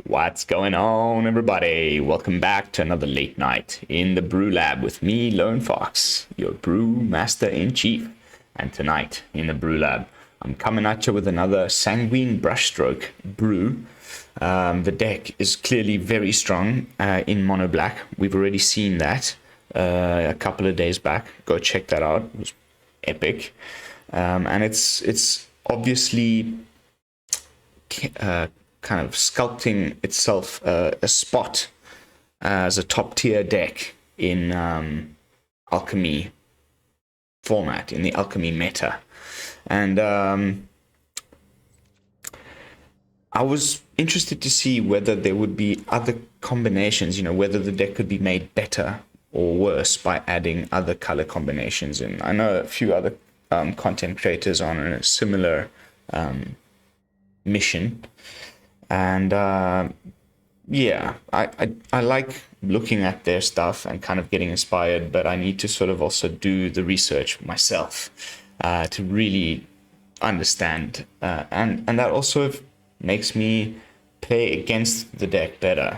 What's going on, everybody? Welcome back to another late night in the BrewLab with me, Lone Fox, your brew master in chief. And tonight in the BrewLab, I'm coming at you with another Sanguine Brushstroke brew. The deck is clearly very strong in mono black. We've already seen that a couple of days back. Go check that out. It was epic, and it's obviously kind of sculpting itself a spot as a top tier deck in Alchemy format, in the Alchemy meta. And I was interested to see whether there would be other combinations, whether the deck could be made better or worse by adding other color combinations. And I know a few other content creators on a similar mission. And yeah, I like looking at their stuff and kind of getting inspired, but I need to sort of also do the research myself to really understand. And that also makes me play against the deck better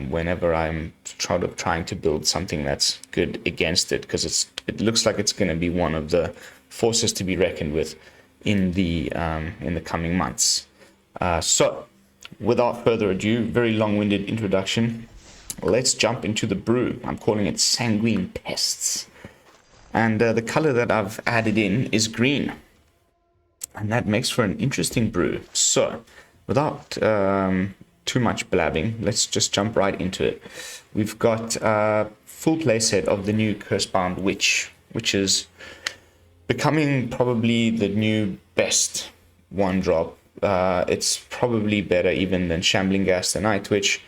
whenever I'm trying to build something that's good against it, because it looks like it's going to be one of the forces to be reckoned with in the coming months. So without further ado, very long-winded introduction, let's jump into the brew. I'm calling it Sanguine Pests. And the color that I've added in is green. And that makes for an interesting brew. So, without too much blabbing, let's just jump right into it. We've got a full playset of the new Cursebound Witch, which is becoming probably the new best one-drop. It's probably better even than Shambling Ghast and Eyetwitch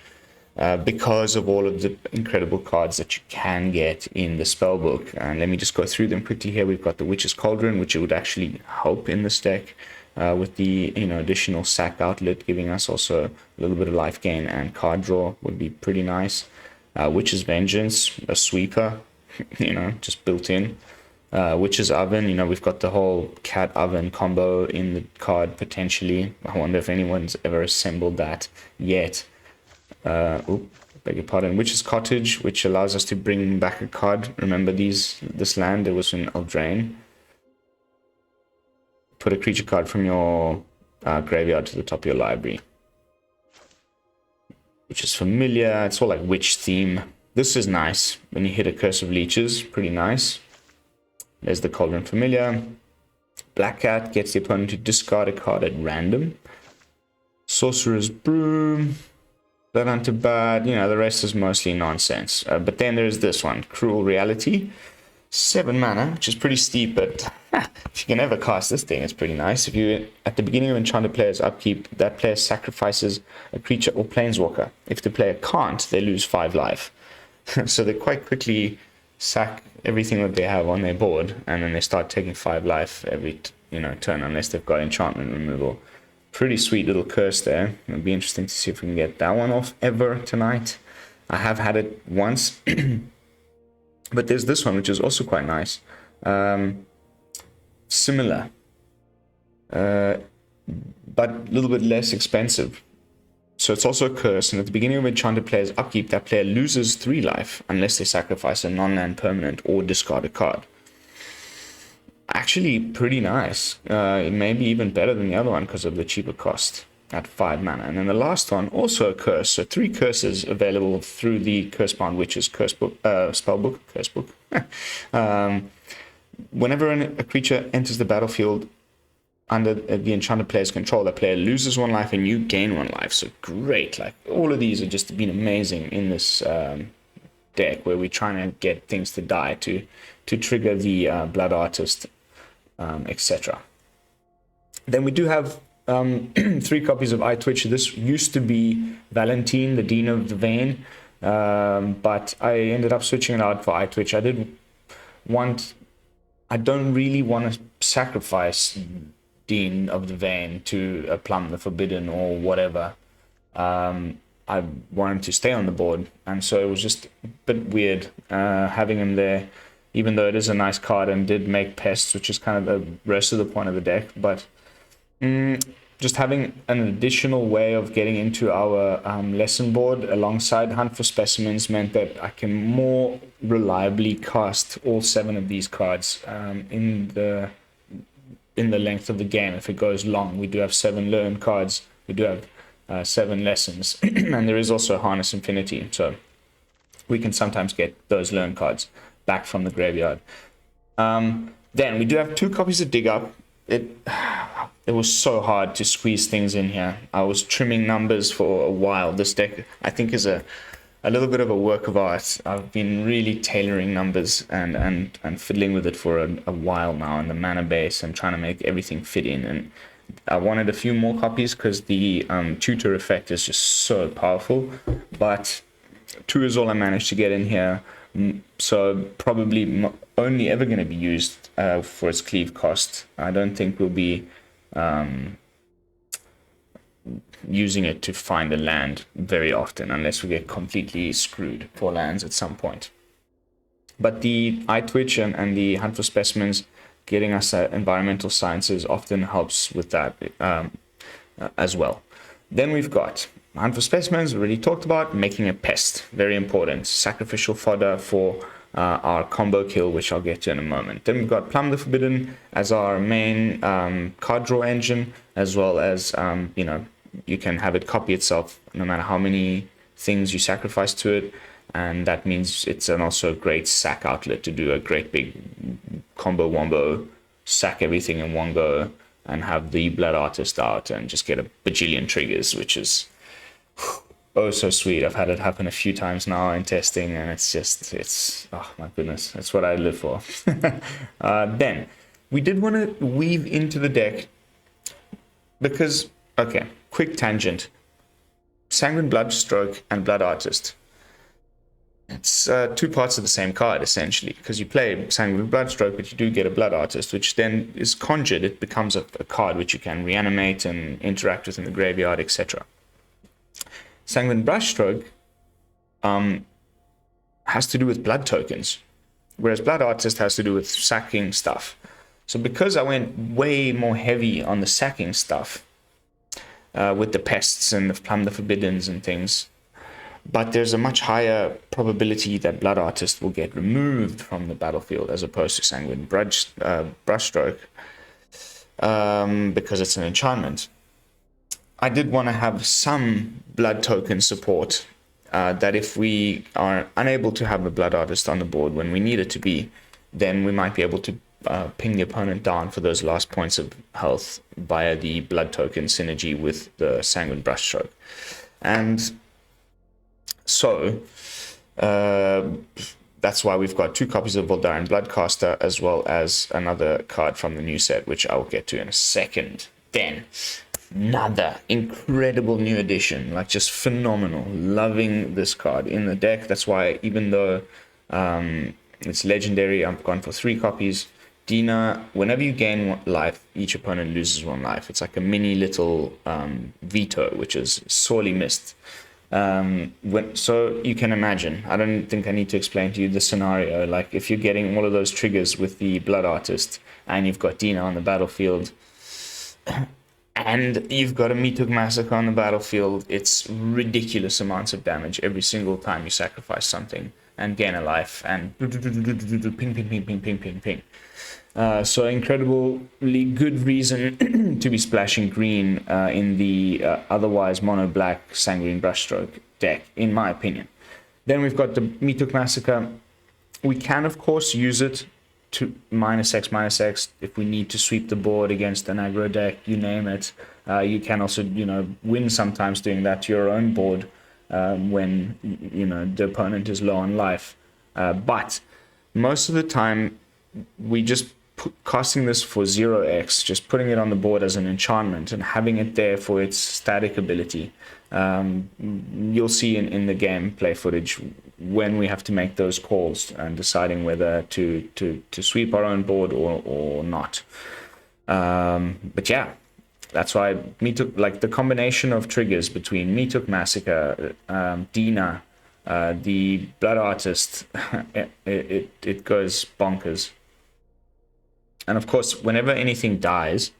because of all of the incredible cards that you can get in the spellbook. And let me just go through them quickly here. We've got the Witch's Cauldron, which would actually help in this deck with the additional sack outlet, giving us also a little bit of life gain, and card draw would be pretty nice. Witch's Vengeance, a sweeper, just built in. Witch's Oven, we've got the whole cat oven combo in the card potentially. I wonder if anyone's ever assembled that yet. Beg your pardon. Witch's Cottage, which allows us to bring back a card. Remember this land, there was an Eldraine. Put a creature card from your graveyard to the top of your library. Which is familiar. It's all like witch theme. This is nice. When you hit a Curse of Leeches, pretty nice. There's the Cauldron Familiar. Black Cat gets the opponent to discard a card at random. Sorcerer's Brew. Blood Hunter Bad. The rest is mostly nonsense. But then there's this one, Cruel Reality. 7 mana, which is pretty steep, but if you can ever cast this thing, it's pretty nice. If you, at the beginning of Enchanted Player's upkeep, that player sacrifices a creature or planeswalker. If the player can't, they lose 5 life. So they quite quickly sack everything that they have on their board, and then they start taking 5 life every turn, unless they've got enchantment removal. Pretty sweet little curse there. It'll be interesting to see if we can get that one off ever tonight. I have had it once, but there's this one which is also quite nice. Similar, but a little bit less expensive. So it's also a curse, and at the beginning of Enchanted Player's upkeep, that player loses 3 life unless they sacrifice a non-land permanent or discard a card. Actually, pretty nice. It may be even better than the other one because of the cheaper cost at 5 mana. And then the last one, also a curse. So 3 curses available through the Cursebound Witch's spellbook. Whenever a creature enters the battlefield under the Enchanted Player's control, that player loses 1 life and you gain 1 life. So great. Like, all of these have just been amazing in this deck, where we're trying to get things to die to trigger the Blood Artist, etc. Then we do have 3 copies of Eyetwitch. This used to be Valentine, the Dean of the Vein, but I ended up switching it out for Eyetwitch. I don't really want to sacrifice Dean of the Vein to a Plumb the Forbidden or whatever. I want him to stay on the board, and so it was just a bit weird having him there, even though it is a nice card and did make Pests, which is kind of the rest of the point of the deck. But just having an additional way of getting into our lesson board alongside Hunt for Specimens meant that I can more reliably cast all 7 of these cards in the length of the game. If it goes long, we do have 7 learn cards. We do have 7 lessons, and there is also Harness Infinity, so we can sometimes get those learn cards back from the graveyard. Then we do have 2 copies of Dig Up. It was so hard to squeeze things in here. I was trimming numbers for a while. This deck, I think, is a little bit of a work of art. I've been really tailoring numbers and fiddling with it for a while now, and the mana base and trying to make everything fit in. And I wanted a few more copies because the tutor effect is just so powerful. But 2 is all I managed to get in here. So probably only ever going to be used for its cleave cost. I don't think we'll be using it to find a land very often unless we get completely screwed for lands at some point. But the Eyetwitch and the Hunt for Specimens, getting us environmental sciences often helps with that as well. Then we've got Hunt for Specimens, already talked about, making a pest, very important, sacrificial fodder for our combo kill, which I'll get to in a moment. Then we've got Plumb the Forbidden as our main card draw engine, as well as, you know, you can have it copy itself no matter how many things you sacrifice to it, and that means it's also a great sack outlet to do a great big combo wombo, sack everything in one go, and have the Blood Artist out and just get a bajillion triggers, which is oh so sweet. I've had it happen a few times now in testing, and it's oh my goodness, that's what I live for. Then we did want to weave into the deck because, okay, quick tangent, Sanguine Brushstroke and Blood Artist, it's 2 parts of the same card essentially, because you play Sanguine Brushstroke, but you do get a Blood Artist, which then is conjured. It becomes a card which you can reanimate and interact with in the graveyard, etc. Sanguine Brushstroke has to do with blood tokens, whereas Blood Artist has to do with sacking stuff. So because I went way more heavy on the sacking stuff with the Pests and the Plumb the Forbiddens and things, but there's a much higher probability that Blood Artist will get removed from the battlefield as opposed to Sanguine Brushstroke because it's an enchantment. I did want to have some blood token support, that if we are unable to have a Blood Artist on the board when we need it to be, then we might be able to ping the opponent down for those last points of health via the blood token synergy with the Sanguine Brushstroke. And so that's why we've got 2 copies of Voldaren Bloodcaster, as well as another card from the new set, which I'll get to in a second. Then another incredible new addition, like just phenomenal. Loving this card in the deck. That's why, even though it's legendary, I've gone for 3 copies. Dina, whenever you gain 1 life, each opponent loses 1 life. It's like a mini little veto, which is sorely missed. So you can imagine, I don't think I need to explain to you the scenario. Like, if you're getting all of those triggers with the Blood Artist, and you've got Dina on the battlefield, and you've got a Meathook Massacre on the battlefield, it's ridiculous amounts of damage every single time you sacrifice something and gain a life, and ping, ping, ping, ping, ping, ping, ping. So incredibly good reason to be splashing green in the otherwise mono-black Sanguine Brushstroke deck, in my opinion. Then we've got the Meathook Massacre. We can, of course, use it to -X if we need to sweep the board against an aggro deck, you name it. You can also, win sometimes doing that to your own board when, the opponent is low on life. But most of the time, we just casting this for 0x, just putting it on the board as an enchantment and having it there for its static ability. You'll see in the gameplay footage when we have to make those calls and deciding whether to sweep our own board or not. But yeah, that's why Meathook, like the combination of triggers between Meathook Massacre, Dina, the Blood Artist, it goes bonkers. And of course, whenever anything dies,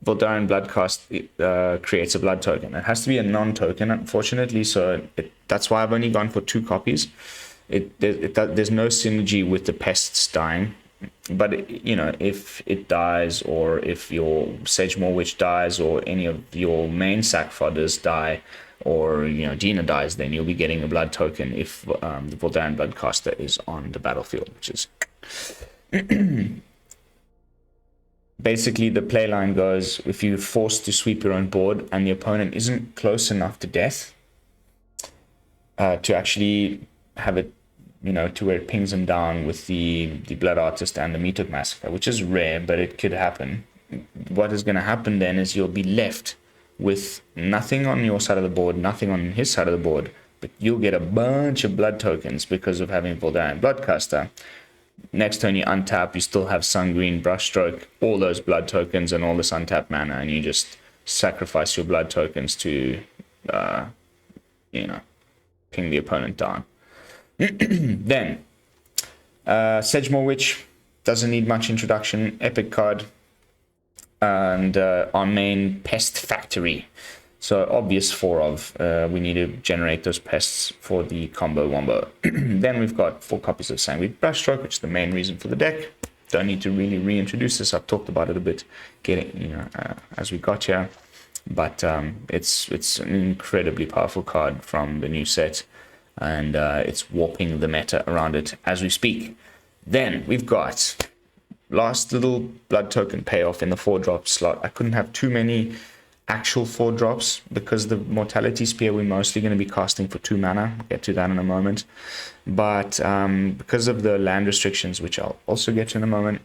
Voldaren Bloodcaster creates a blood token. It has to be a non-token, unfortunately, so that's why I've only gone for 2 copies. There's no synergy with the pests dying, but if it dies, or if your Sedgemoor Witch dies, or any of your main sack fodders die, or Dina dies, then you'll be getting a blood token if the Voldaren Bloodcaster is on the battlefield, which is basically the play line goes: if you're forced to sweep your own board and the opponent isn't close enough to death to actually have it, to where it pings them down with the Blood Artist and the Meathook Massacre, which is rare, but it could happen. What is going to happen then is you'll be left with nothing on your side of the board, nothing on his side of the board, but you'll get a bunch of blood tokens because of having Voldaren Bloodcaster. Next turn you untap, you still have Sanguine Brushstroke, all those blood tokens and all this untapped mana, and you just sacrifice your blood tokens to, ping the opponent down. Then, Sedgemoor Witch doesn't need much introduction. Epic card. And our main Pest Factory. So obvious 4 of. We need to generate those pests for the combo wombo. Then we've got 4 copies of Sanguine Brushstroke, which is the main reason for the deck. Don't need to really reintroduce this. I've talked about it a bit, as we got here. But it's an incredibly powerful card from the new set, and it's warping the meta around it as we speak. Then we've got last little blood token payoff in the 4-drop slot. I couldn't have too many actual 4-drops because the Mortality Spear we're mostly going to be casting for 2 mana. I'll get to that in a moment. But because of the land restrictions, which I'll also get to in a moment,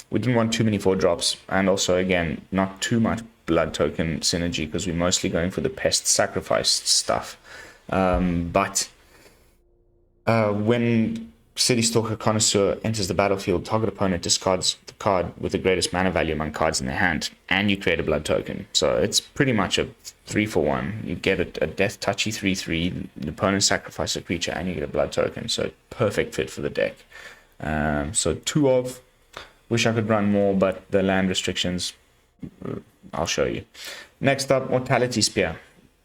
we didn't want too many 4-drops. And also, again, not too much blood token synergy because we're mostly going for the pest sacrifice stuff. But when Citystalker Connoisseur enters the battlefield, target opponent discards the card with the greatest mana value among cards in their hand, and you create a blood token. So it's pretty much a 3-for-1. You get a death touchy 3/3, the opponent sacrifices a creature, and you get a blood token. So perfect fit for the deck. So 2 of. Wish I could run more, but the land restrictions, I'll show you. Next up, Mortality Spear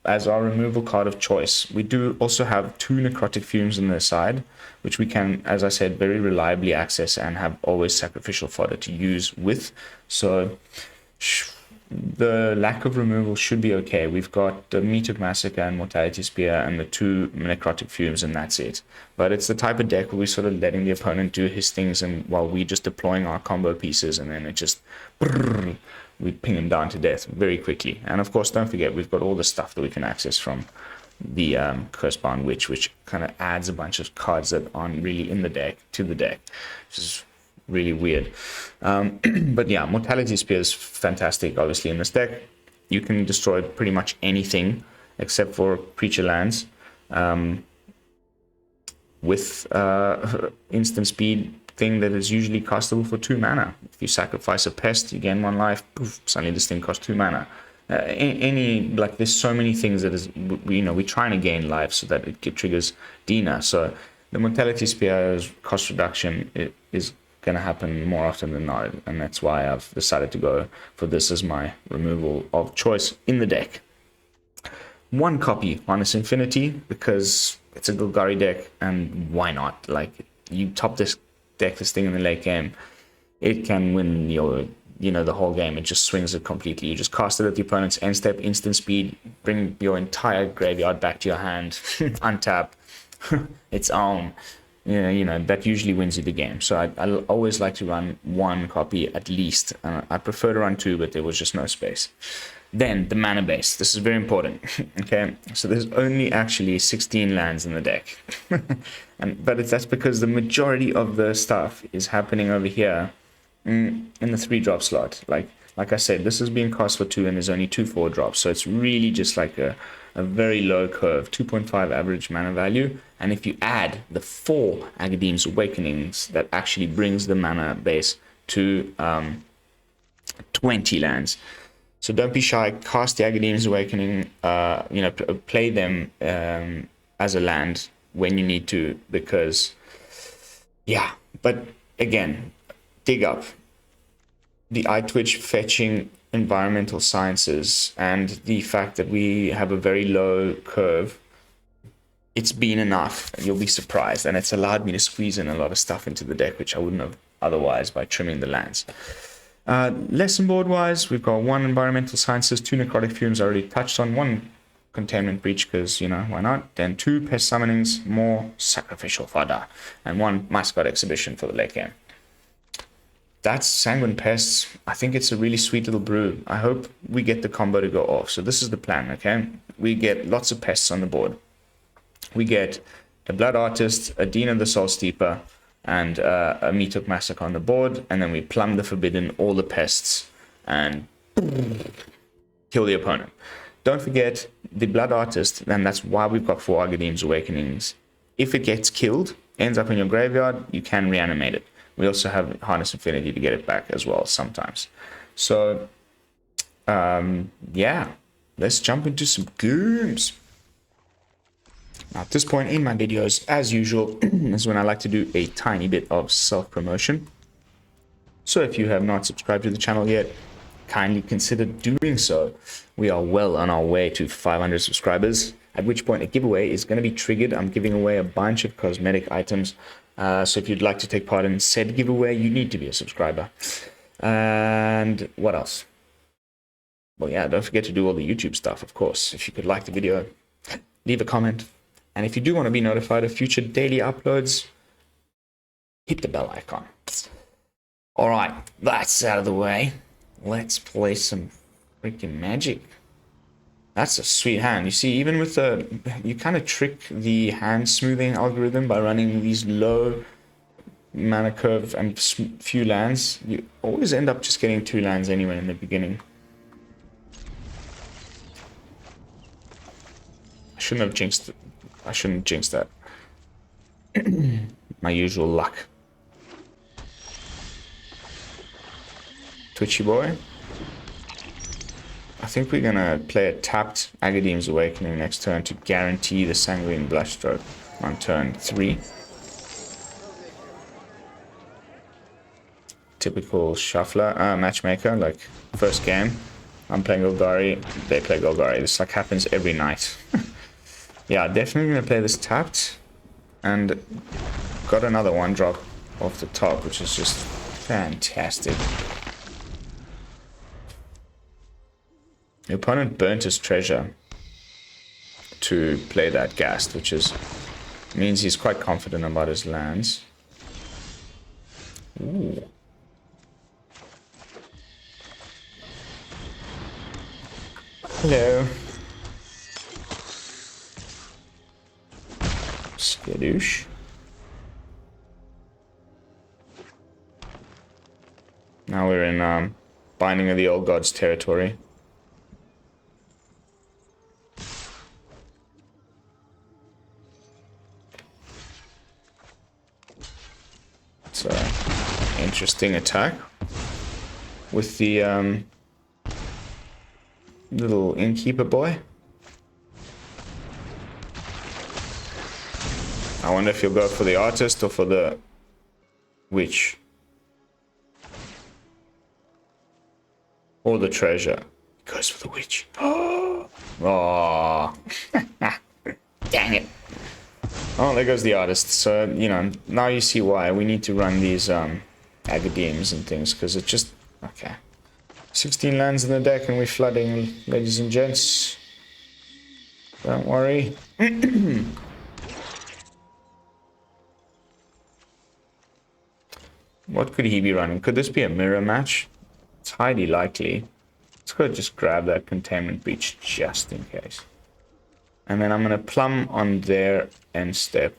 as our removal card of choice. We do also have 2 Necrotic Fumes on their side, which we can, as I said, very reliably access and have always sacrificial fodder to use with. So the lack of removal should be okay. We've got the Meathook Massacre and Mortality Spear and the 2 Necrotic Fumes, and that's it. But it's the type of deck where we're sort of letting the opponent do his things, and while we're just deploying our combo pieces, and then it just we ping him down to death very quickly. And of course, don't forget, we've got all the stuff that we can access from the Cursebound Witch, which kind of adds a bunch of cards that aren't really in the deck to the deck, which is really weird. But yeah, Mortality Spear is fantastic, obviously, in this deck. You can destroy pretty much anything except for creature lands with instant speed thing that is usually castable for 2 mana. If you sacrifice a pest, you gain 1 life, poof, suddenly this thing costs 2 mana. There's so many things that is, we're trying to gain life so that it triggers Dina. So the Mortality Spear's cost reduction is going to happen more often than not, and that's why I've decided to go for this as my removal of choice in the deck. 1 copy Harness Infinity because it's a Golgari deck, and why not? Like, you top this thing in the late game, it can win the whole game. It just swings it completely. You just cast it at the opponent's end step, instant speed, bring your entire graveyard back to your hand, untap, its own. That usually wins you the game. So I always like to run 1 copy at least. I prefer to run 2, but there was just no space. Then the mana base. This is very important. Okay, so there's only actually 16 lands in the deck, but that's because the majority of the stuff is happening over here in the 3-drop slot. Like I said, this is being cast for 2, and there's only 2 4-drops, so it's really just like a very low curve, 2.5 average mana value. And if you add the 4 Agadeem's Awakenings, that actually brings the mana base to 20 lands. So don't be shy, cast the Agadeem's Awakening, play them as a land when you need to, because, but again, dig up. The Eyetwitch fetching environmental sciences and the fact that we have a very low curve, it's been enough. You'll be surprised. And it's allowed me to squeeze in a lot of stuff into the deck, which I wouldn't have otherwise by trimming the lands. Lesson board wise, we've got 1 environmental sciences, 2 necrotic fumes I already touched on, 1 containment breach because, you know, why not? Then 2 pest summonings, more sacrificial fodder, and 1 mascot exhibition for the late game. That's Sanguine Pests. I think it's a really sweet little brew. I hope we get the combo to go off. So this is the plan, okay? We get lots of pests on the board. We get a Blood Artist, a Dina the Soul Steeper, and a Meathook Massacre on the board, and then we Plumb the Forbidden, all the pests, and kill the opponent. Don't forget the Blood Artist, and that's why we've got 4 Agadeem's Awakenings. If it gets killed, ends up in your graveyard, you can reanimate it. We also have Harness Infinity to get it back as well sometimes. So, yeah, let's jump into some games. Now, at this point in my videos, as usual, is when I like to do a tiny bit of self-promotion. So if you have not subscribed to the channel yet, kindly consider doing so. We are well on our way to 500 subscribers, at which point a giveaway is going to be triggered. I'm giving away a bunch of cosmetic items. So if you'd like to take part in said giveaway, you need to be a subscriber. And what else? Well, yeah, don't forget to do all the YouTube stuff, of course. If you could like the video, leave a comment. And if you do want to be notified of future daily uploads, hit the bell icon. All right, that's out of the way. Let's play some freaking Magic. That's a sweet hand. You see, even with the... You kind of trick the hand smoothing algorithm by running these low mana curve and few lands. You always end up just getting 2 lands anyway in the beginning. I shouldn't have jinxed... I shouldn't jinx that. My usual luck. Twitchy boy. I think we're gonna play a tapped Agadeem's Awakening next turn to guarantee the Sanguine Brushstroke on turn 3. Typical shuffler, matchmaker, like first game. I'm playing Golgari, they play Golgari. This like happens every night. Yeah, definitely gonna play this tapped. And got another 1-drop off the top, which is just fantastic. The opponent burnt his treasure to play that Ghast, which means he's quite confident about his lands. Ooh. Hello. Skadoosh. Now we're in Binding of the Old Gods territory. It's an interesting attack with the little innkeeper boy. I wonder if he'll go for the artist or for the witch. Or the treasure. He goes for the witch. Oh! Dang it. Oh, there goes the artist. So, you know, now you see why we need to run these Agadeems and things, because it just... Okay. 16 lands in the deck and we're flooding, ladies and gents. Don't worry. What could he be running? Could this be a mirror match? It's highly likely. Let's go just grab that Containment Breach just in case. And then I'm going to plumb on their end step.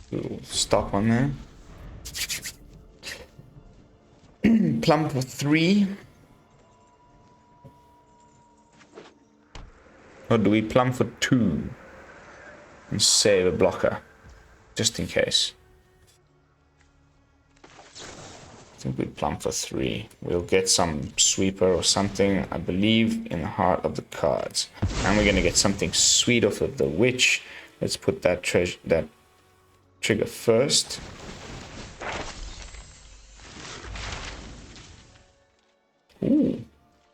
We'll stop on there. Plumb for 3. Or do we plumb for 2? And save a blocker. Just in case. I think we plumb for 3. We'll get some sweeper or something, I believe, in the heart of the cards. And we're going to get something sweet off of the witch. Let's put that trigger first.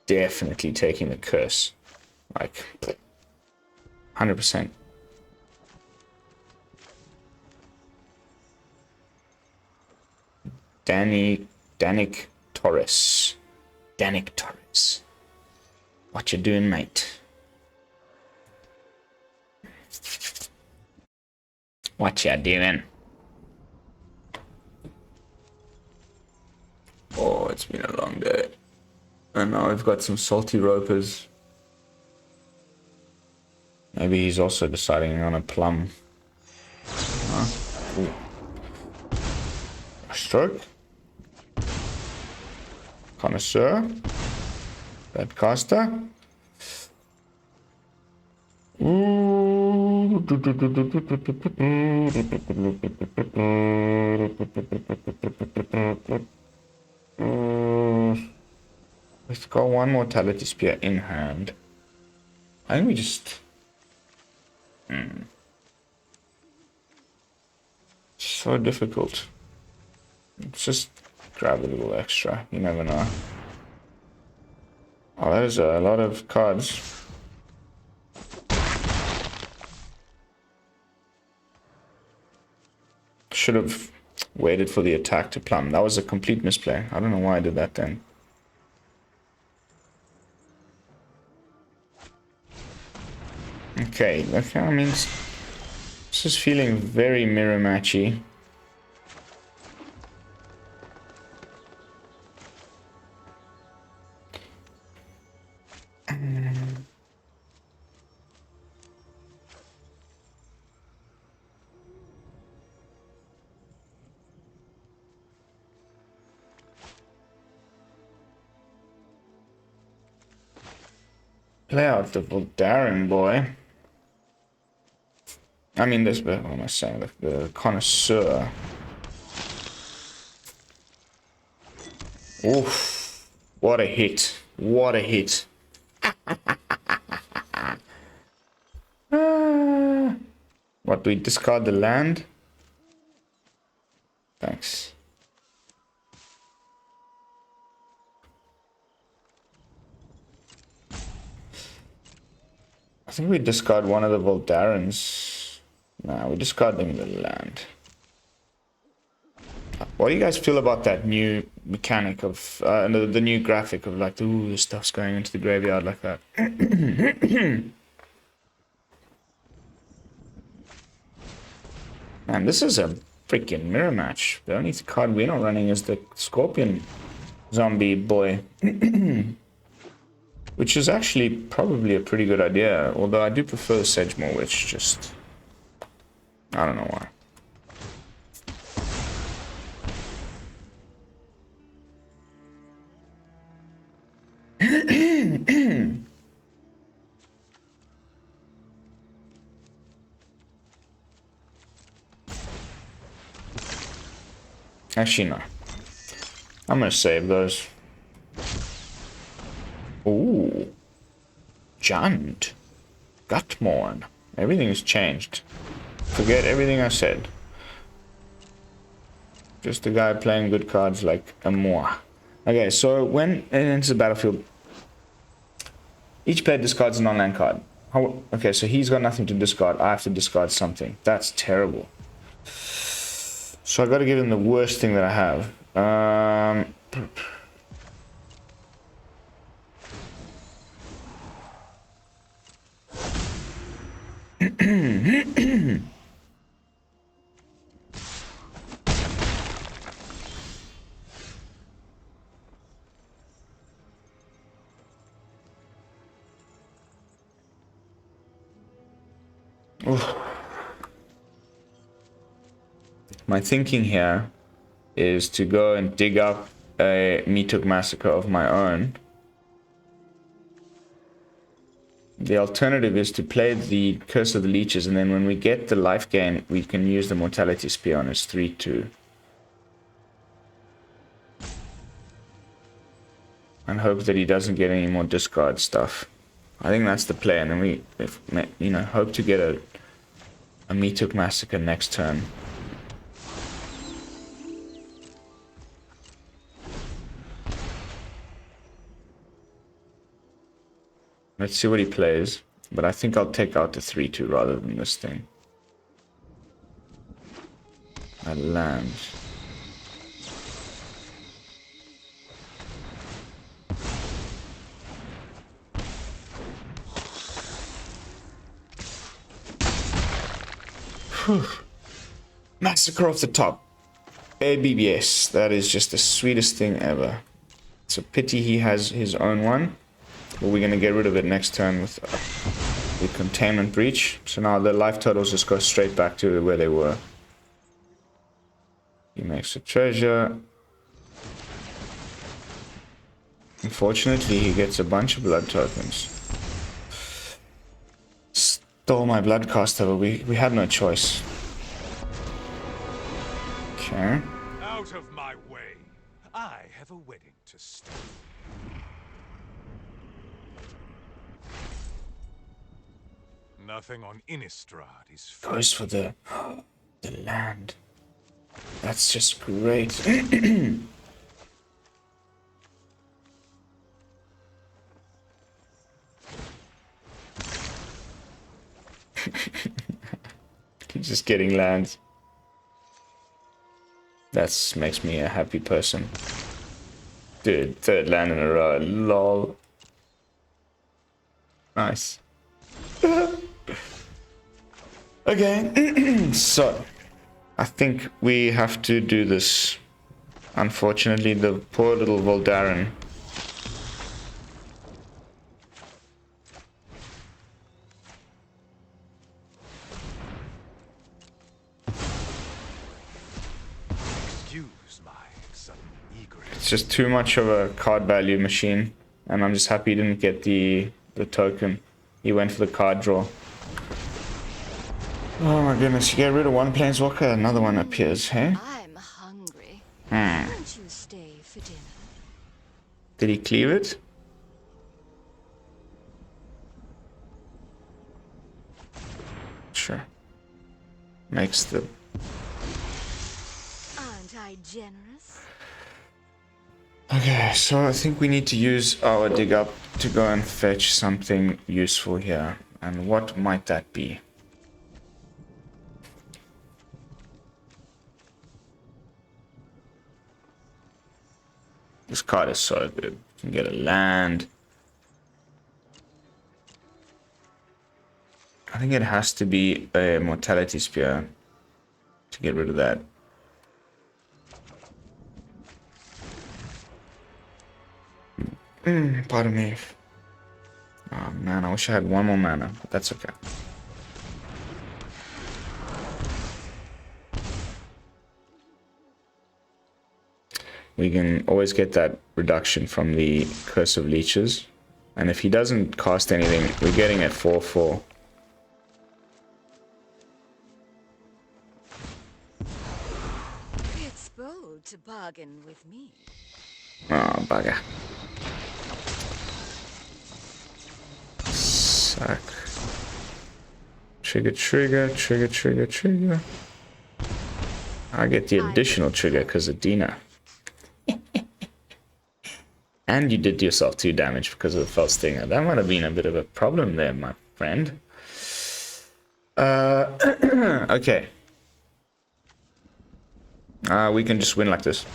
definitely taking the curse. Like, 100%. Danik Torres. Danik Torres. What you doing, mate? What you doing? Oh, it's been a long day. And now we've got some salty ropers. Maybe he's also deciding on a plum. Stroke. Connoisseur. Bloodcaster. We've got one Mortality Spear in hand. I think we just... So difficult. Let's just grab a little extra. You never know. Oh, that is a lot of cards. Should have waited for the attack to plumb. That was a complete misplay. I don't know why I did that then. Okay, okay, I mean, this is feeling very mirror matchy. Play out the Voldaren boy. I mean, this, what am I saying? The Connoisseur. Oof. What a hit. What a hit. What, do we discard the land? Thanks. I think we discard one of the Voldarens. Nah, we discard them in the land. What do you guys feel about that new mechanic of, the new graphic of like, ooh, this stuff's going into the graveyard like that? Man, this is a freaking mirror match. The only card we're not running is the Scorpion zombie boy. Which is actually probably a pretty good idea, although I do prefer Sedgemoor Witch, just... I don't know why. Actually, no. I'm gonna save those. Ooh. Jund. Gutmorn. Everything's changed. Forget everything I said. Just a guy playing good cards like a moi. Okay, so when it enters the battlefield, each player discards a non-land card. Okay, so he's got nothing to discard. I have to discard something. That's terrible. So I got to give him the worst thing that I have. My thinking here is to go and dig up a Meathook Massacre of my own. The alternative is to play the Curse of the Leeches, and then when we get the life gain, we can use the Mortality Spear on his 3/2. And hope that he doesn't get any more discard stuff. I think that's the play, and then we, hope to get a Meathook Massacre next turn. Let's see what he plays. But I think I'll take out the 3-2 rather than this thing. I land. Whew. Massacre off the top. Baby, yes, that is just the sweetest thing ever. It's a pity he has his own one. But we're going to get rid of it next turn with the Containment Breach. So now the life totals just go straight back to where they were. He makes a treasure. Unfortunately, he gets a bunch of blood tokens. Stole my Bloodcaster, but we had no choice. Okay. Out of my way. I have a wedding to start. Nothing on Innistrad is free. Goes for the land. That's just great. Just getting lands. That makes me a happy person. Dude, third land in a row. Lol. Nice. Okay. So, I think we have to do this. Unfortunately, the poor little Voldaren. It's just too much of a card value machine, and I'm just happy he didn't get the token. He went for the card draw. Oh my goodness, you get rid of one planeswalker, another one appears, hey? I'm hungry. Won't you stay for dinner? Did he cleave it? Sure. Makes the... Aren't I generous? Okay, so I think we need to use our dig up to go and fetch something useful here. And what might that be? This card is so good. You can get a land. I think it has to be a Mortality Spear to get rid of that. Pardon me. Oh man, I wish I had one more mana, but that's okay. We can always get that reduction from the Curse of Leeches. And if he doesn't cast anything, we're getting a 4/4. It's bold to bargain with me. Oh, bugger. Suck. Trigger, trigger, trigger, trigger, trigger. I get the additional trigger because of Dina. And you did yourself 2 damage because of the Fell Stinger. That might have been a bit of a problem there, my friend. Okay. We can just win like this.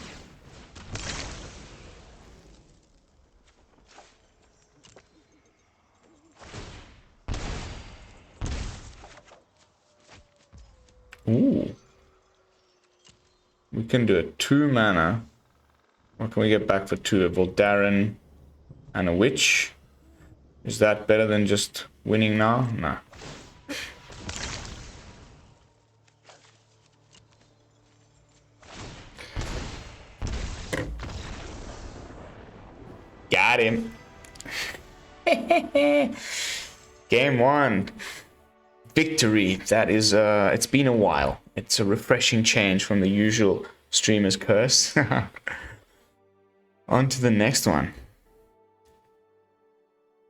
Ooh. We can do a 2 mana. What can we get back for 2? A Voldaren and a Witch. Is that better than just winning now? Nah. Got him. Game 1. Victory. That is, it's been a while. It's a refreshing change from the usual streamer's curse. On to the next one.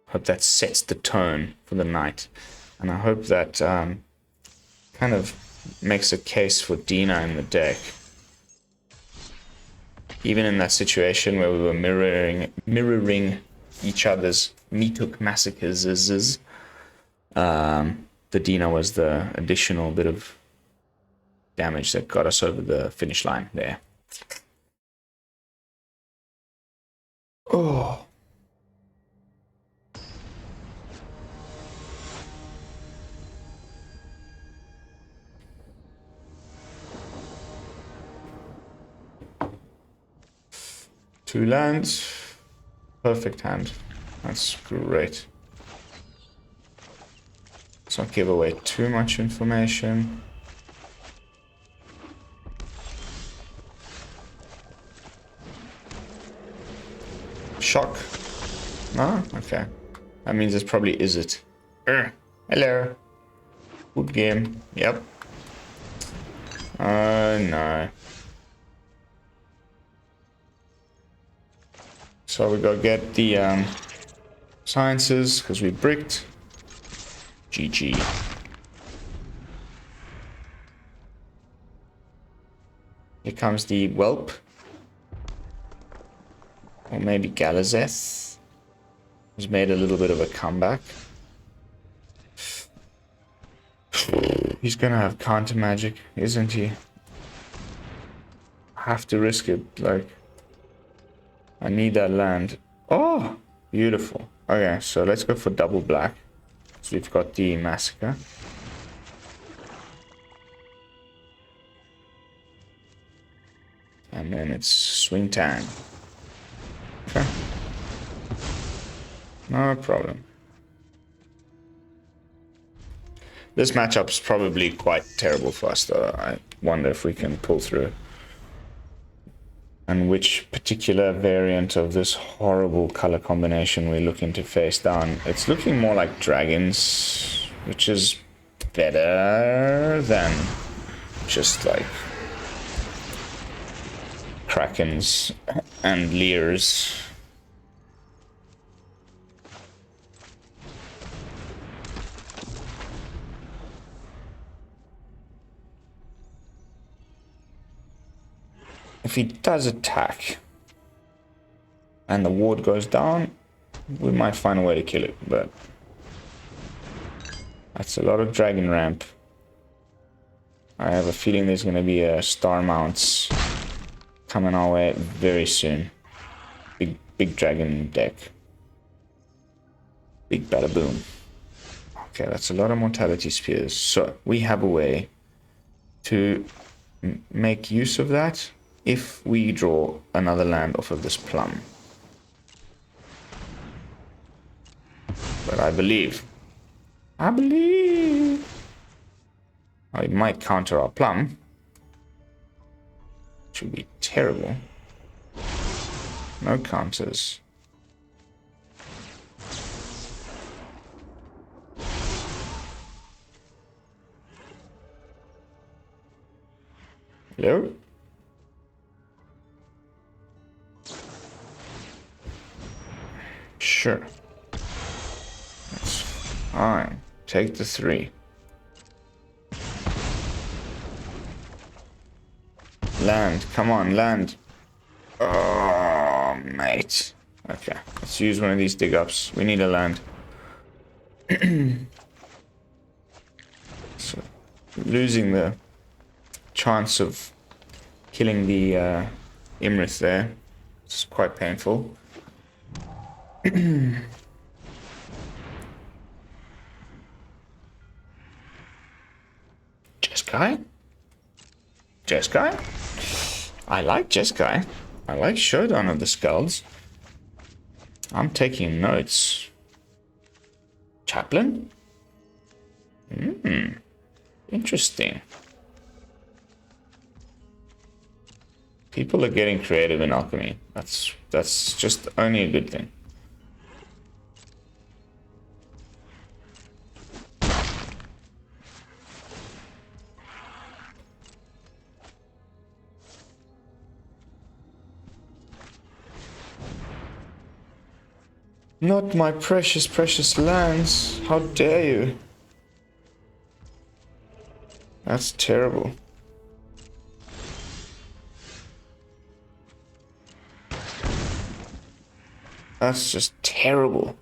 Hope that sets the tone for the night. And I hope that kind of makes a case for Dina in the deck. Even in that situation where we were mirroring each other's Meathook Massacres. The Dina was the additional bit of damage that got us over the finish line there. Oh. Two lands. Perfect hand. That's great. Let's not give away too much information. Shock. No? Okay. That means it's probably is it. Hello. Good game. Yep. No. So we gotta get the sciences because we bricked. GG. Here comes the Whelp. Or maybe Galazeth. He's made a little bit of a comeback. He's gonna have counter magic, isn't he? I have to risk it, like... I need that land. Oh! Beautiful. Okay, so let's go for double black. So we've got the Massacre. And then it's swing time. Okay. No problem. This matchup's probably quite terrible for us though. I wonder if we can pull through. And which particular variant of this horrible color combination we're looking to face down. It's looking more like dragons, which is better than just like Krakens and Lairs. If he does attack and the ward goes down, we might find a way to kill it, but that's a lot of dragon ramp. I have a feeling there's going to be a star mounts coming our way very soon. Big dragon deck. Big bada boom. Okay, that's a lot of mortality spears. So we have a way to make use of that if we draw another land off of this Plumb. But I believe I might counter our Plumb, which would be terrible. No counters. Hello? Sure. That's fine. Take the 3. Land. Come on, land. Oh, mate. Okay. Let's use one of these dig ups. We need a land. So, losing the chance of killing the Imrith there. It's quite painful. Jeskai? Jeskai? I like Jeskai. I like Showdown of the Skulls. I'm taking notes. Chaplain? Interesting. People are getting creative in Alchemy. That's just only a good thing. Not my precious, precious lands. How dare you? That's terrible. That's just terrible.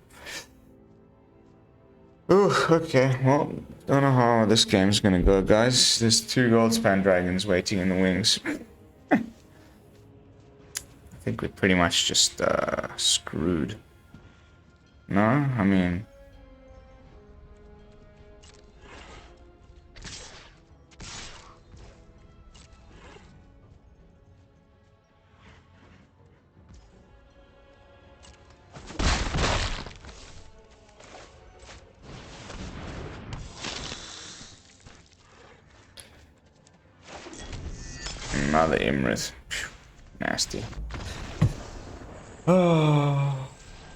Ooh, okay, well, don't know how this game's gonna go, guys. There's 2 Goldspan dragons waiting in the wings. I think we're pretty much just screwed. No? I mean... Another Imrith. Nasty. Oh,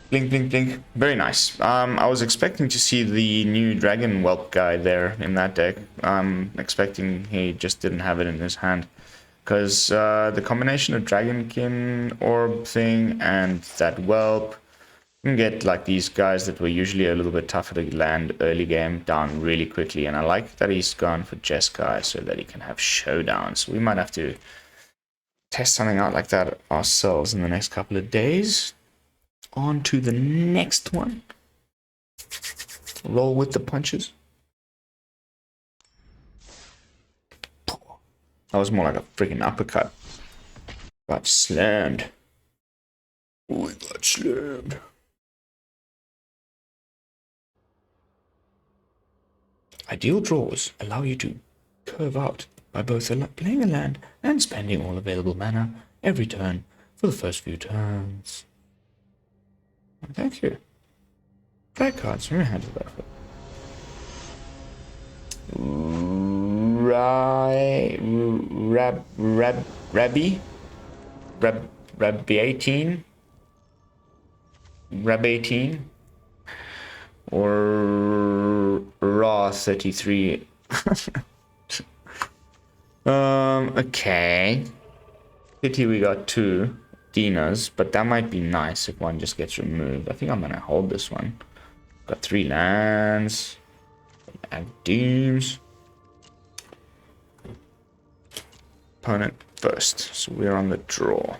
blink, blink, blink. Very nice. I was expecting to see the new Dragon Whelp guy there in that deck. I'm expecting he just didn't have it in his hand. Because the combination of Dragonkin Orb thing and that Whelp, you can get like these guys that were usually a little bit tougher to land early game down really quickly. And I like that he's gone for Jeskai so that he can have showdowns. We might have to test something out like that ourselves in the next couple of days. On to the next one. Roll with the punches. That was more like a freaking uppercut. Got slammed. We got slammed. Ideal draws allow you to curve out by both playing a land and spending all available mana every turn for the first few turns. Thank you. Play cards from your hand to the back. Rab 18? Rab 18? Or Raw 33? Okay. Pity we got 2 Dinas, but that might be nice if one just gets removed. I think I'm gonna hold this one. Got 3 lands. Agadeems. Opponent first, so we're on the draw.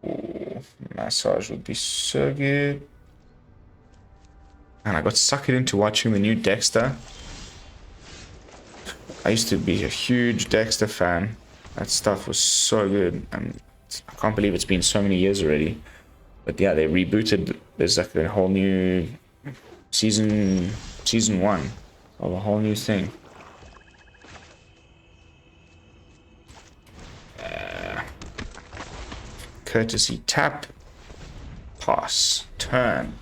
Ooh, massage would be so good. And I got suckered into watching the new Dexter. I used to be a huge Dexter fan. That stuff was so good, and I can't believe it's been so many years already. But yeah, they rebooted. There's like a whole new season 1 of a whole new thing. Courtesy tap, pass, turn.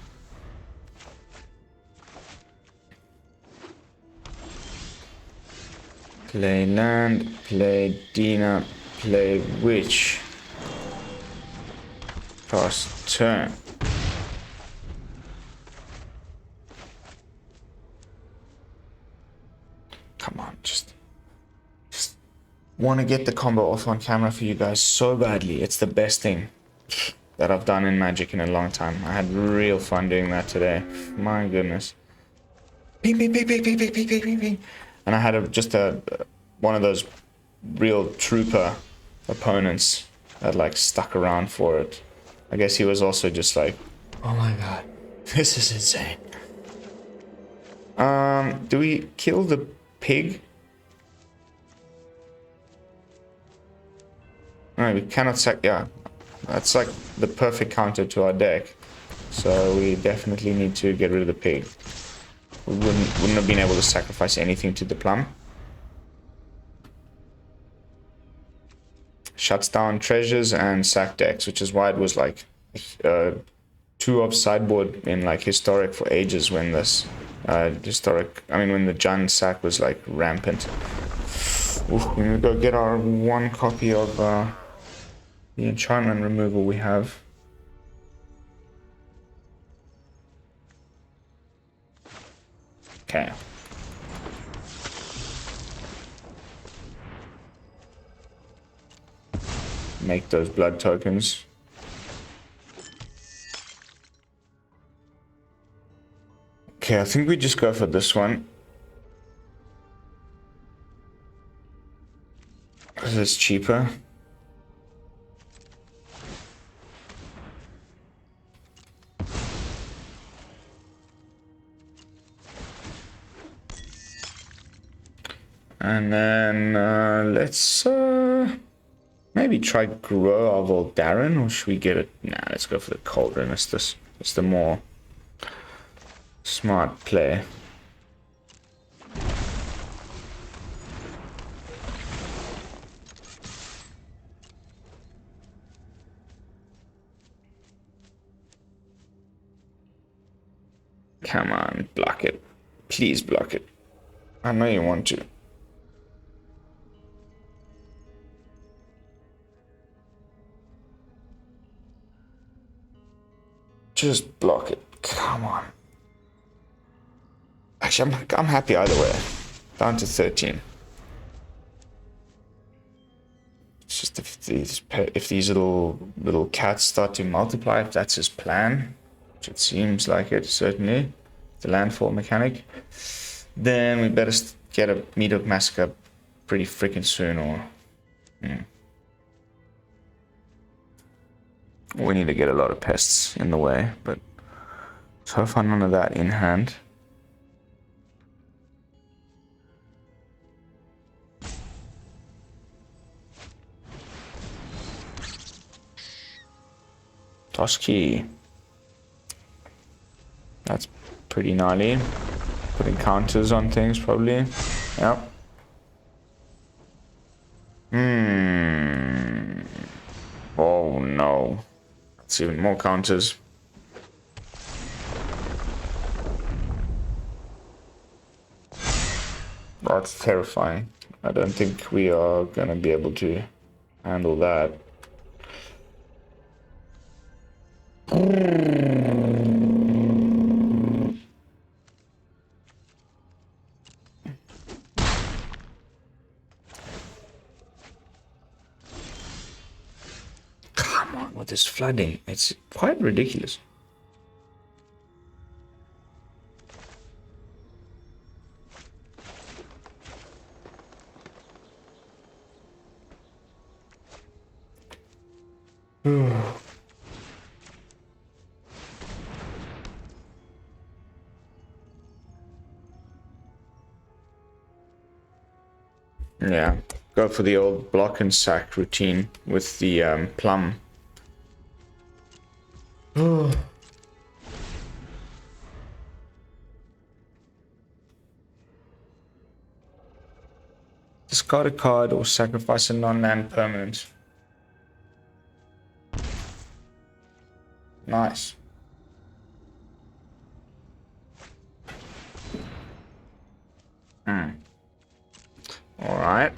Play land, play Dina, play Witch. Pass, turn. Come on, just want to get the combo off on camera for you guys so badly. It's the best thing that I've done in Magic in a long time. I had real fun doing that today. My goodness. Ping, ping, ping, ping, ping, ping, ping, ping, ping. And I had one of those real trooper opponents that like stuck around for it. I guess he was also just like, oh my god, this is insane. Do we kill the pig? No, we cannot yeah. That's like the perfect counter to our deck. So we definitely need to get rid of the pig. We wouldn't have been able to sacrifice anything to the Plumb. Shuts down treasures and sack decks, which is why it was like 2 of sideboard in like historic for ages when this when the Jund sack was like rampant. Oof, we're gonna go get our 1 copy of the enchantment removal we have. Okay. Make those blood tokens. Okay, I think we just go for this one. Because it's cheaper. And then let's maybe try grow our Voldaren, or should we get it? Nah, let's go for the Cauldron. It's the more smart play. Come on, block it. Please block it. I know you want to. Just block it. Come on. Actually, I'm happy either way. Down to 13. It's just if these little cats start to multiply, if that's his plan, which it seems like it, certainly, the landfall mechanic, then we better get a Meathook Massacre pretty freaking soon, or... We need to get a lot of pests in the way, but so far none of that in hand. Toss key. That's pretty gnarly. Putting counters on things, probably. Yep. Oh no. That's even more counters. That's terrifying. I don't think we are gonna be able to handle that. Come on with this flooding. It's quite ridiculous. Yeah, go for the old block and sack routine with the plum. Discard a card or sacrifice a non-land permanent. Nice. Alright.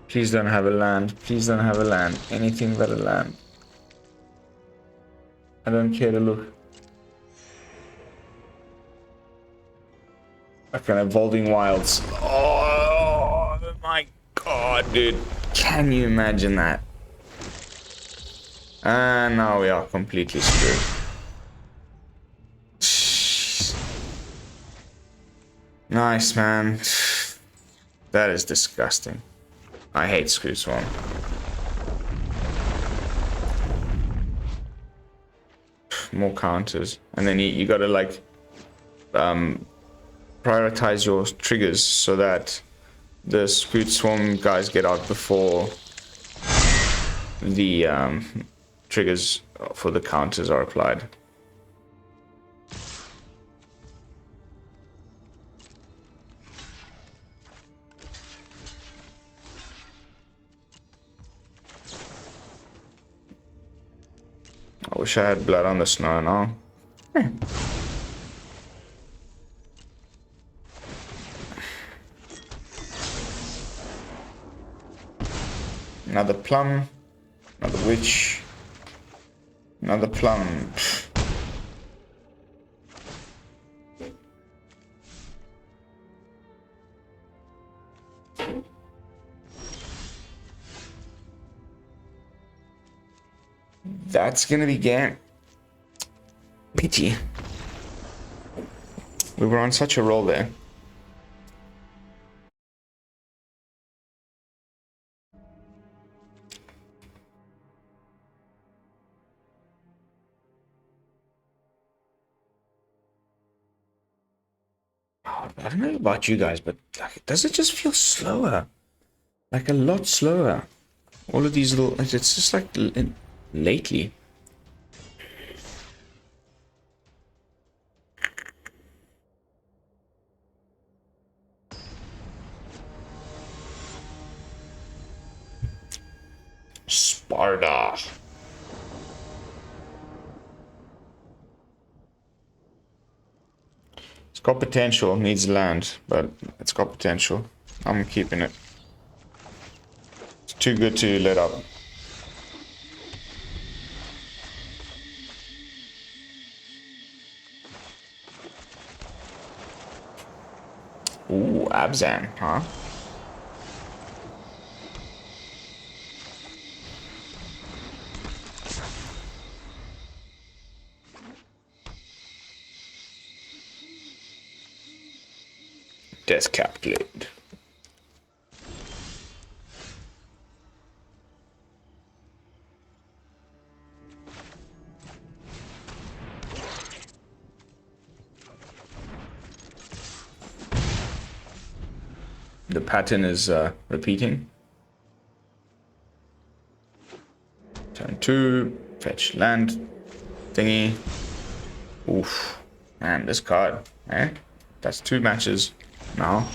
Please don't have a land. Please don't have a land. Anything but a land. I don't care to look. Like an Evolving Wilds. Oh my god, dude. Can you imagine that? And now we are completely screwed. Nice, man. That is disgusting. I hate Screw Swarm. More counters. And then you gotta like prioritize your triggers so that the Screw Swarm guys get out before the triggers for the counters are applied. I wish I had blood on the snow now. Another plum, another witch, another plum. That's gonna be game. Pity. We were on such a roll there. I don't know about you guys, but like, does it just feel slower? Like a lot slower. All of these little, it's just like lately. Sparta. It's got potential, needs land, but it's got potential. I'm keeping it. It's too good to let up. Ooh, Abzan, huh? Deathcap Glade. The pattern is repeating. Turn 2, fetch land, thingy. Oof. Man, this card, eh? That's 2 matches now.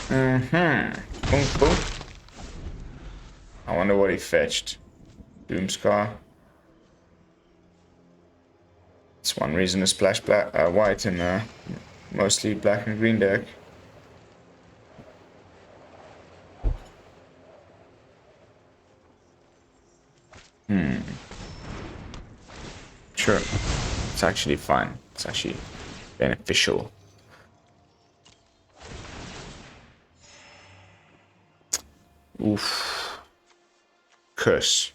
Boom, boom. I wonder what he fetched. Doomscar. It's one reason to splash white in mostly black and green deck. Sure. It's actually fine. It's actually beneficial. Oof. Curse.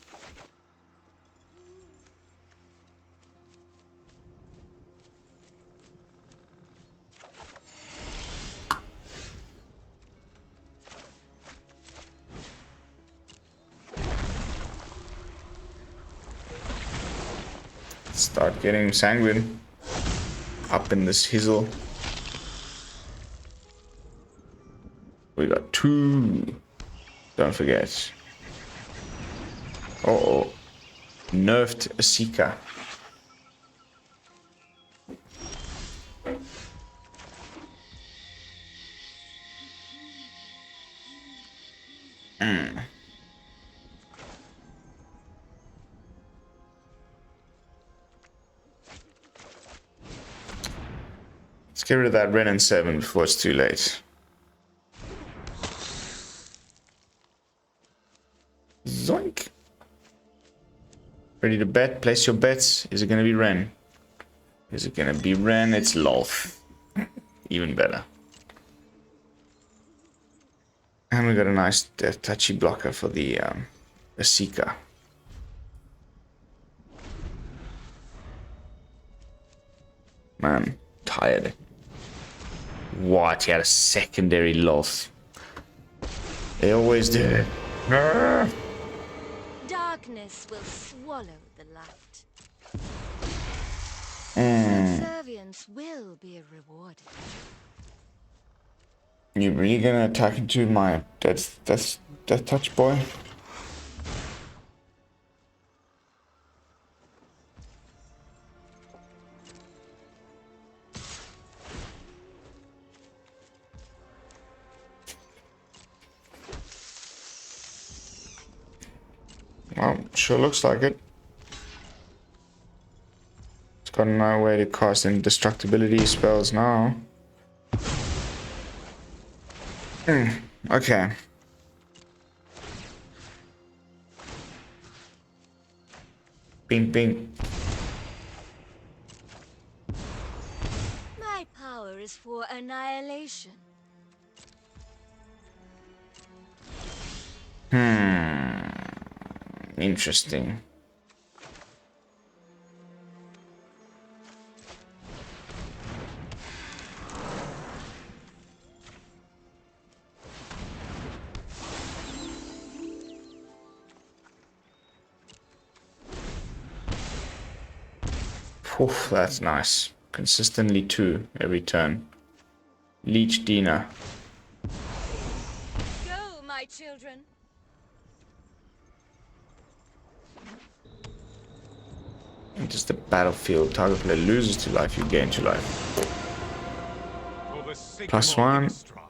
Start getting Sanguine up in this hizzle. We got 2. Don't forget. Uh-oh. Nerfed a Seeker. Let's get rid of that Ren and 7 before it's too late. Zoink. Ready to bet? Place your bets. Is it going to be Ren? Is it going to be Ren? It's Lolth. Even better. And we got a nice death touchy blocker for the Seeker. Man, tired. What? He had a secondary loss. They always do. Darkness will swallow the light. Subservience will be rewarded. You really gonna attack into my death touch boy? Well, sure looks like it. It's got no way to cast indestructibility spells now. Okay. Bing, bing. is for annihilation. Interesting. Oof, that's nice. Consistently 2 every turn. Leech Dina. Go, my children. Enters the battlefield. Target player loses 2 life, you gain 2 life. For the sake Plus of all 1. Innistrad,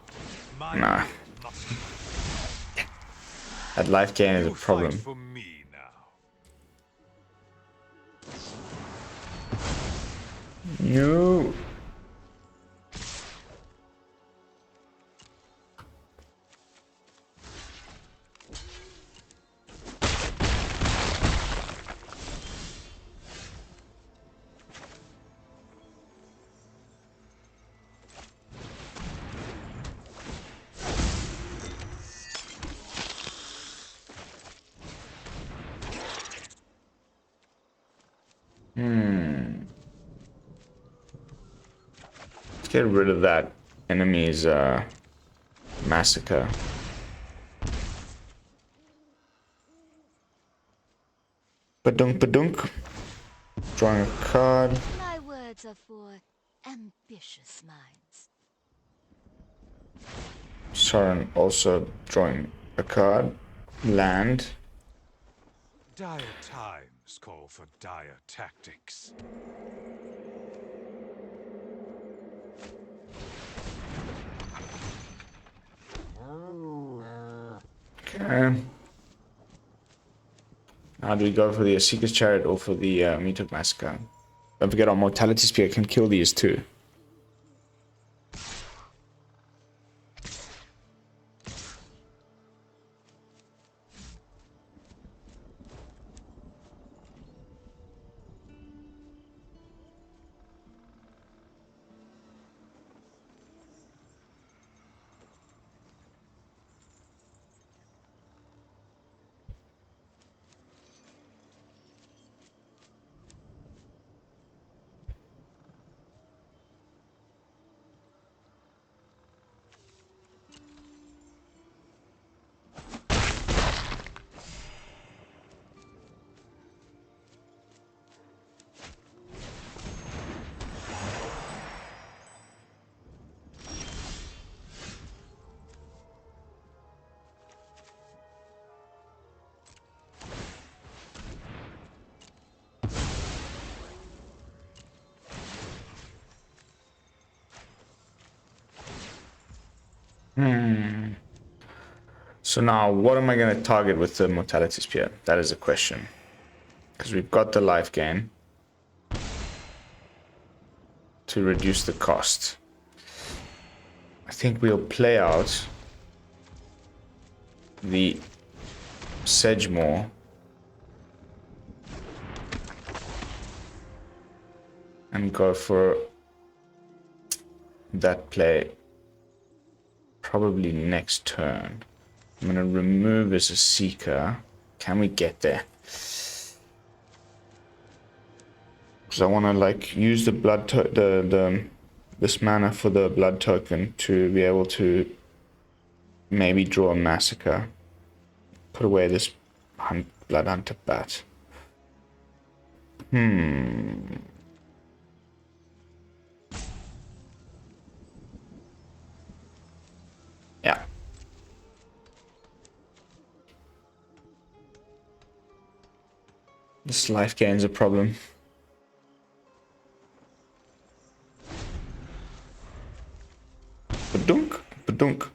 my Nah. will must That life gain is a you problem. fight for me now. No. Let's get rid of that enemy's massacre. Badunk badunk. Drawing a card. My words are for ambitious minds. Soren also drawing a card. Land. Dire times call for dire tactics. Okay. Now do we go for the Seeker's Chariot or for the Meathook Massacre? Don't forget our Mortality Spear can kill these too. So now, what am I going to target with the Mortality Spear? That is a question. Because we've got the life gain to reduce the cost. I think we'll play out the Sedgemoor and go for that play probably next turn. I'm gonna remove as a seeker. Can we get there? Because I want to like use the blood this mana for the blood token to be able to maybe draw a massacre. Put away this blood hunter bat. Yeah. This life gain's a problem. Badunk, badunk.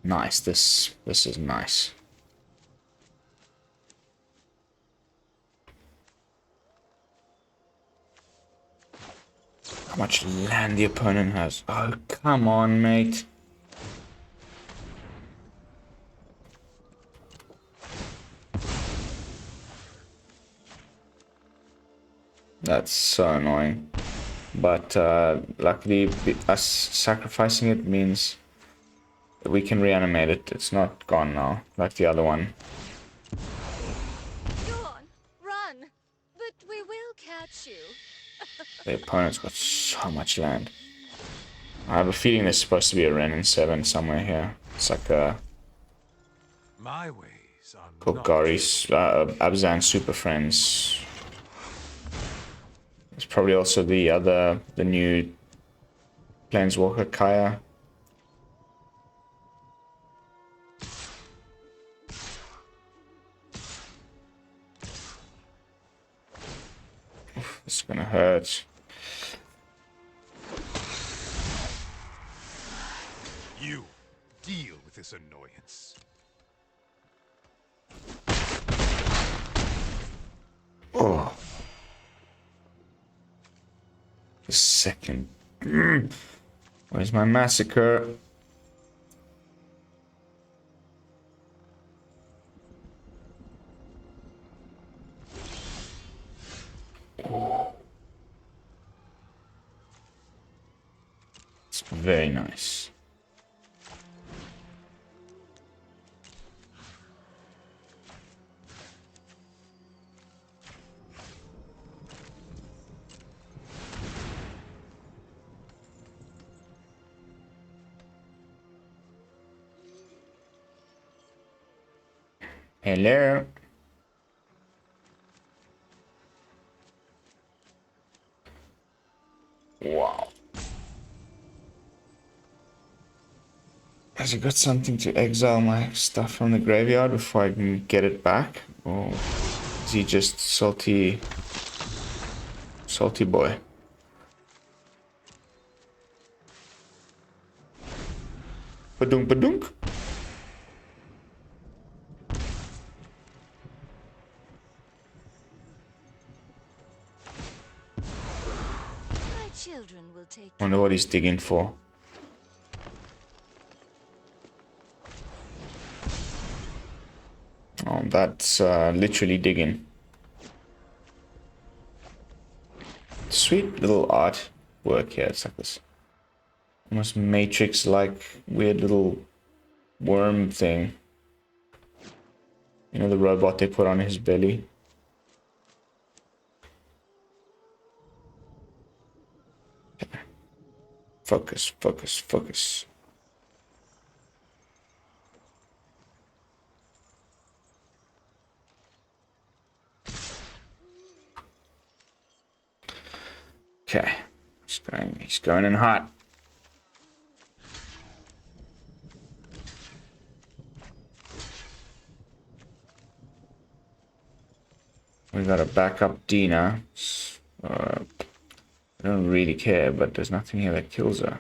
Nice, this is nice. How much land the opponent has. Oh, come on, mate. That's so annoying. But luckily, us sacrificing it means that we can reanimate it. It's not gone now, like the other one. Go on, run. But we will catch you. The opponent's got so much land. I have a feeling there's supposed to be a Ren in 7 somewhere here. It's like a My ways are not Golgari's, Abzan Super Friends. There's probably also the new Planeswalker Kaya. Oof, this is gonna hurt. You deal with this annoyance. Oh. The second. Where's my massacre? It's very nice. Hello. Wow. Has he got something to exile my stuff from the graveyard before I can get it back? Or is he just salty boy? Badunk badunk. My children will take. Wonder what he's digging for. Oh, that's literally digging. Sweet little art work here. It's like this almost Matrix-like weird little worm thing. You know, the robot they put on his belly. Focus, focus, focus. Okay, he's going in hot. We got a backup Dina. I don't really care, but there's nothing here that kills her.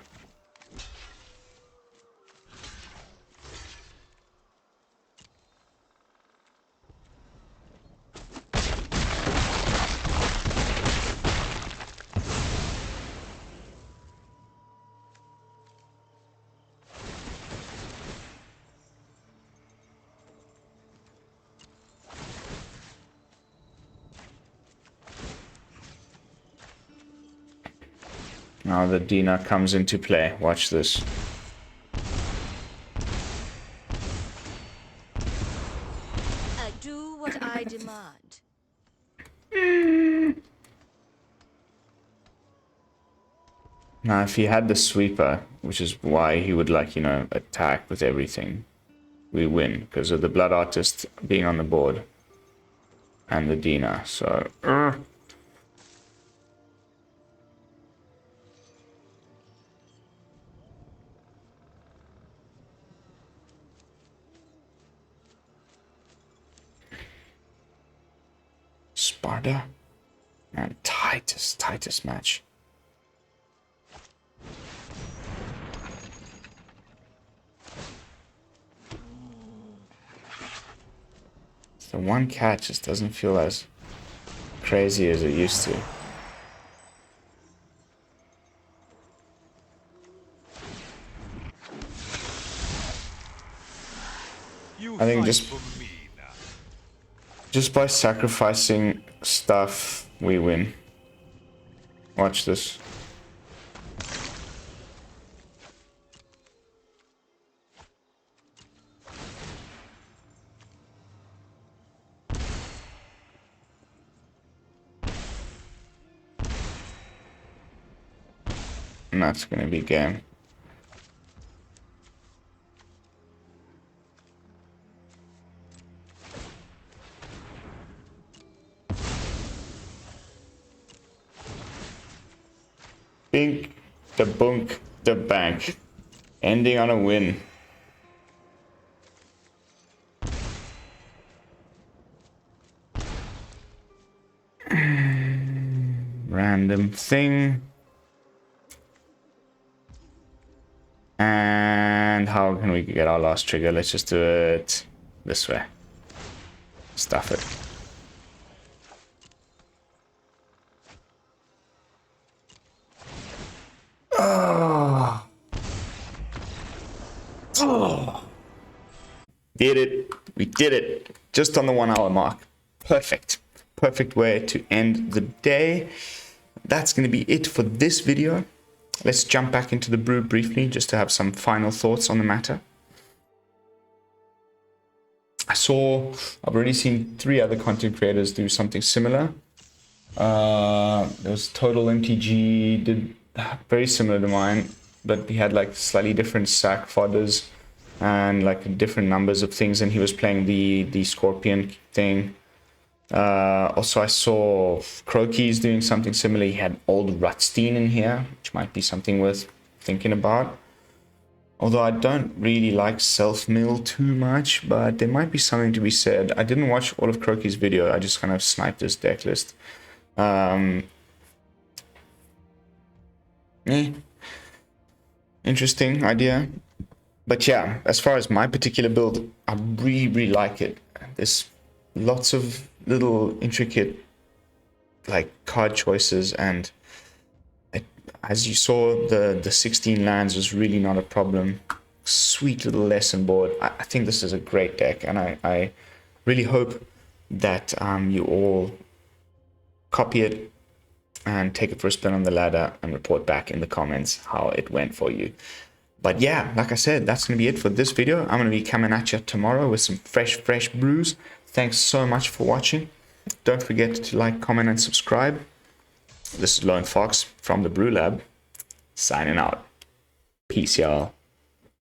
Now the Dina comes into play. Watch this. Do what I demand. Now, if he had the sweeper, which is why he would, like, you know, attack with everything, we win because of the Blood Artist being on the board and the Dina. So, Sparta and tightest match. The one cat just doesn't feel as crazy as it used to. I think just by sacrificing stuff, we win. Watch this. And that's gonna be game. Bink, the bunk, the bank. Ending on a win. Random thing. And how can we get our last trigger? Let's just do it this way. Stuff it. Oh. Oh. Did it. We did it. Just on the 1 hour mark. Perfect. Perfect way to end the day. That's going to be it for this video. Let's jump back into the brew briefly just to have some final thoughts on the matter. I've already seen 3 other content creators do something similar. There was Total MTG, did very similar to mine, but he had like slightly different sack fodders and like different numbers of things, and he was playing the Scorpion thing. Also, I saw Croaky's doing something similar. He had Old Rutstein in here, which might be something worth thinking about. Although I don't really like self-mill too much, but there might be something to be said. I didn't watch all of Croaky's video. I just kind of sniped his deck list. Interesting idea. But yeah, as far as my particular build, I really, really like it. There's lots of little intricate like card choices, and as you saw, the 16 lands was really not a problem. Sweet little lesson board. I think this is a great deck, and I really hope that you all copy it and take it for a spin on the ladder and report back in the comments how it went for you. But yeah, like I said, that's going to be it for this video. I'm going to be coming at you tomorrow with some fresh brews. Thanks so much for watching. Don't forget to like, comment, and subscribe. This is Lone Fox from the BrewLab, signing out. Peace, y'all.